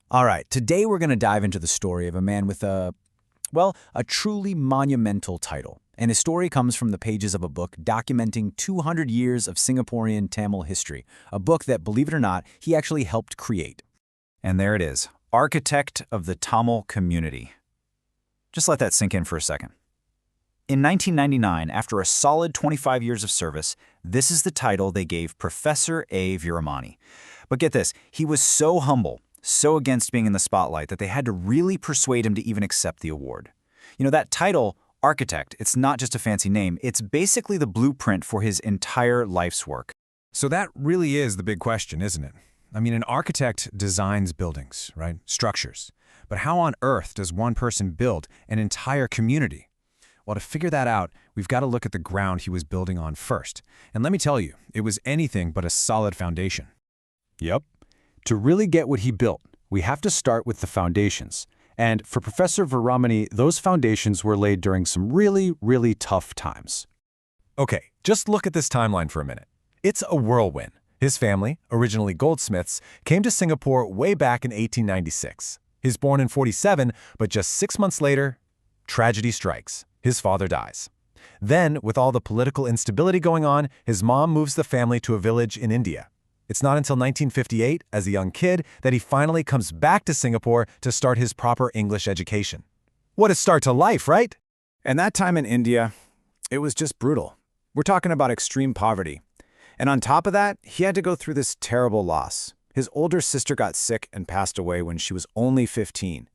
All right, today we're going to dive into the story of a man with a truly monumental title. And his story comes from the pages of a book documenting 200 years of Singaporean Tamil history, a book that, believe it or not, he actually helped create. And there it is, Architect of the Tamil Community. Just let that sink in for a second. In 1999, after a solid 25 years of service, this is the title they gave Professor A. Viramani. But get this, he was so humble, so against being in the spotlight that they had to really persuade him to even accept the award. You know, that title, architect, it's not just a fancy name, it's basically the blueprint for his entire life's work. So that really is the big question, isn't it? I mean, an architect designs buildings, right? Structures. But how on earth does one person build an entire community? Well, to figure that out, we've got to look at the ground he was building on first. And let me tell you, it was anything but a solid foundation. Yep. To really get what he built, we have to start with the foundations. And for Professor Viramani, those foundations were laid during some really, really tough times. Okay, just look at this timeline for a minute. It's a whirlwind. His family, originally goldsmiths, came to Singapore way back in 1896. He's born in 47, but just 6 months later, tragedy strikes. His father dies. Then, with all the political instability going on, his mom moves the family to a village in India. It's not until 1958, as a young kid, that he finally comes back to Singapore to start his proper English education. What a start to life, right? And that time in India, it was just brutal. We're talking about extreme poverty. And on top of that, he had to go through this terrible loss. His older sister got sick and passed away when she was only 15.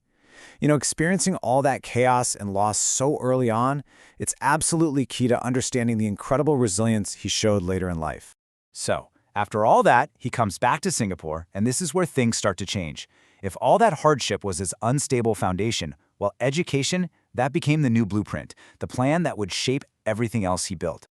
You know, experiencing all that chaos and loss so early on, it's absolutely key to understanding the incredible resilience he showed later in life. So, after all that, he comes back to Singapore, and this is where things start to change. If all that hardship was his unstable foundation, well, education, that became the new blueprint, the plan that would shape everything else he built.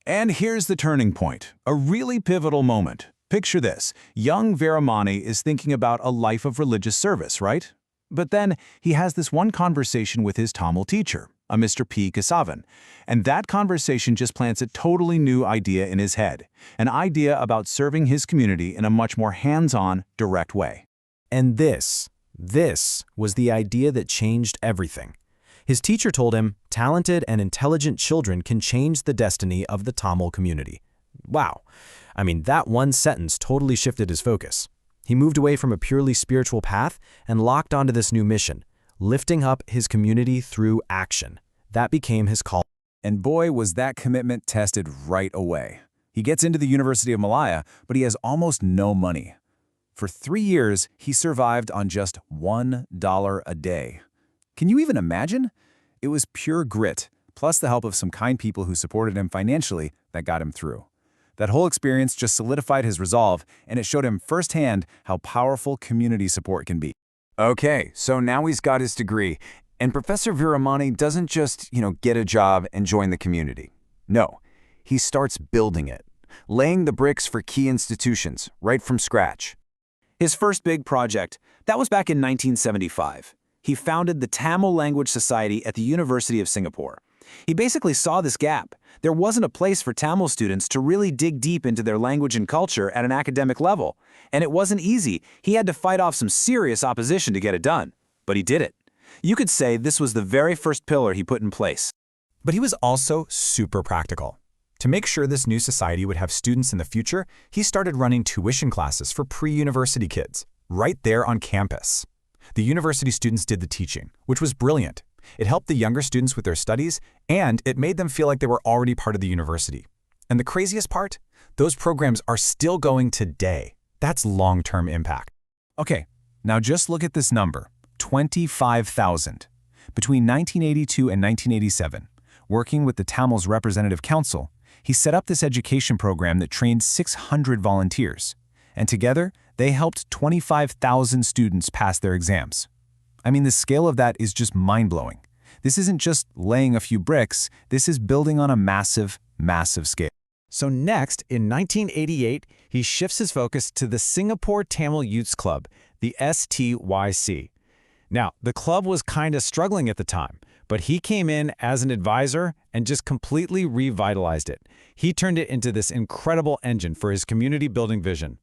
And here's the turning point, a really pivotal moment. Picture this, young Viramani is thinking about a life of religious service, right? But then he has this one conversation with his Tamil teacher, a Mr. P. Kesavan, and that conversation just plants a totally new idea in his head, an idea about serving his community in a much more hands-on, direct way. And this was the idea that changed everything. His teacher told him, talented and intelligent children can change the destiny of the Tamil community. Wow. I mean, that one sentence totally shifted his focus. He moved away from a purely spiritual path and locked onto this new mission, lifting up his community through action. That became his call. And boy, was that commitment tested right away. He gets into the University of Malaya, but he has almost no money. For 3 years, he survived on just $1 a day. Can you even imagine? It was pure grit, plus the help of some kind people who supported him financially that got him through. That whole experience just solidified his resolve, and it showed him firsthand how powerful community support can be. Okay, so now he's got his degree, and Professor Viramani doesn't just, get a job and join the community. No, he starts building it, laying the bricks for key institutions right from scratch. His first big project, that was back in 1975. He founded the Tamil Language Society at the University of Singapore. He basically saw this gap. There wasn't a place for Tamil students to really dig deep into their language and culture at an academic level. And it wasn't easy. He had to fight off some serious opposition to get it done. But he did it. You could say this was the very first pillar he put in place. But he was also super practical. To make sure this new society would have students in the future, he started running tuition classes for pre-university kids, right there on campus. The university students did the teaching, which was brilliant. It helped the younger students with their studies, and it made them feel like they were already part of the university. And the craziest part? Those programs are still going today. That's long-term impact. Okay, now just look at this number, 25,000. Between 1982 and 1987, working with the Tamils Representative Council, he set up this education program that trained 600 volunteers. And together, they helped 25,000 students pass their exams. I mean, the scale of that is just mind-blowing. This isn't just laying a few bricks, this is building on a massive, massive scale. So next, in 1988, he shifts his focus to the Singapore Tamil Youth Club, the STYC. Now, the club was kind of struggling at the time, but he came in as an advisor and just completely revitalized it. He turned it into this incredible engine for his community building vision.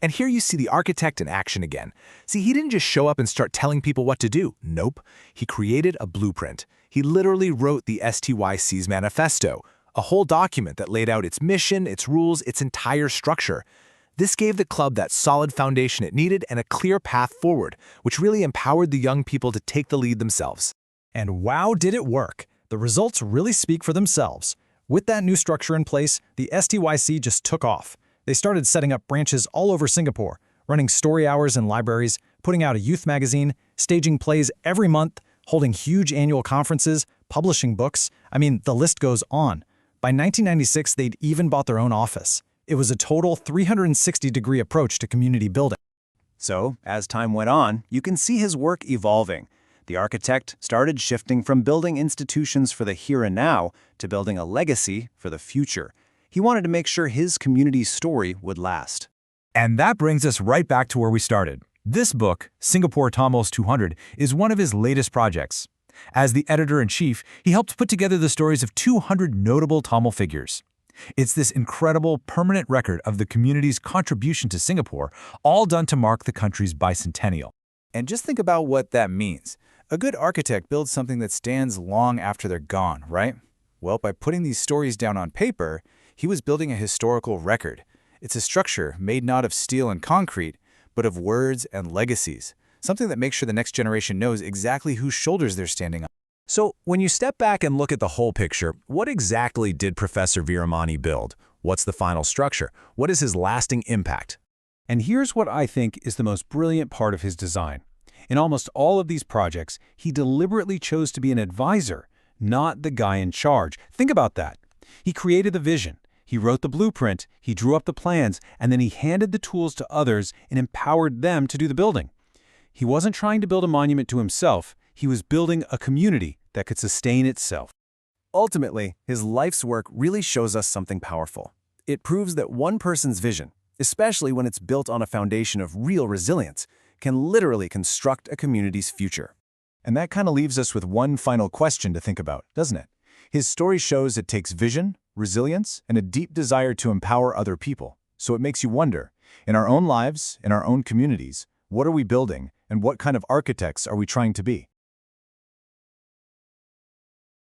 And here you see the architect in action again. See, he didn't just show up and start telling people what to do. Nope. He created a blueprint. He literally wrote the STYC's manifesto, a whole document that laid out its mission, its rules, its entire structure. This gave the club that solid foundation it needed and a clear path forward, which really empowered the young people to take the lead themselves. And wow, did it work! The results really speak for themselves. With that new structure in place, the STYC just took off. They started setting up branches all over Singapore, running story hours in libraries, putting out a youth magazine, staging plays every month, holding huge annual conferences, publishing books. I mean, the list goes on. By 1996, they'd even bought their own office. It was a total 360-degree approach to community building. So, as time went on, you can see his work evolving. The architect started shifting from building institutions for the here and now to building a legacy for the future. He wanted to make sure his community's story would last. And that brings us right back to where we started. This book, Singapore Tamils 200, is one of his latest projects. As the editor-in-chief, he helped put together the stories of 200 notable Tamil figures. It's this incredible, permanent record of the community's contribution to Singapore, all done to mark the country's bicentennial. And just think about what that means. A good architect builds something that stands long after they're gone, right? Well, by putting these stories down on paper, he was building a historical record. It's a structure made not of steel and concrete, but of words and legacies, something that makes sure the next generation knows exactly whose shoulders they're standing on. So, when you step back and look at the whole picture, what exactly did Professor Veeramani build? What's the final structure? What is his lasting impact? And here's what I think is the most brilliant part of his design. In almost all of these projects, he deliberately chose to be an advisor, not the guy in charge. Think about that. He created the vision, he wrote the blueprint, he drew up the plans, and then he handed the tools to others and empowered them to do the building. He wasn't trying to build a monument to himself, he was building a community that could sustain itself. Ultimately, his life's work really shows us something powerful. It proves that one person's vision, especially when it's built on a foundation of real resilience, can literally construct a community's future. And that kind of leaves us with one final question to think about, doesn't it? His story shows it takes vision, resilience, and a deep desire to empower other people. So it makes you wonder, in our own lives, in our own communities, what are we building, and what kind of architects are we trying to be?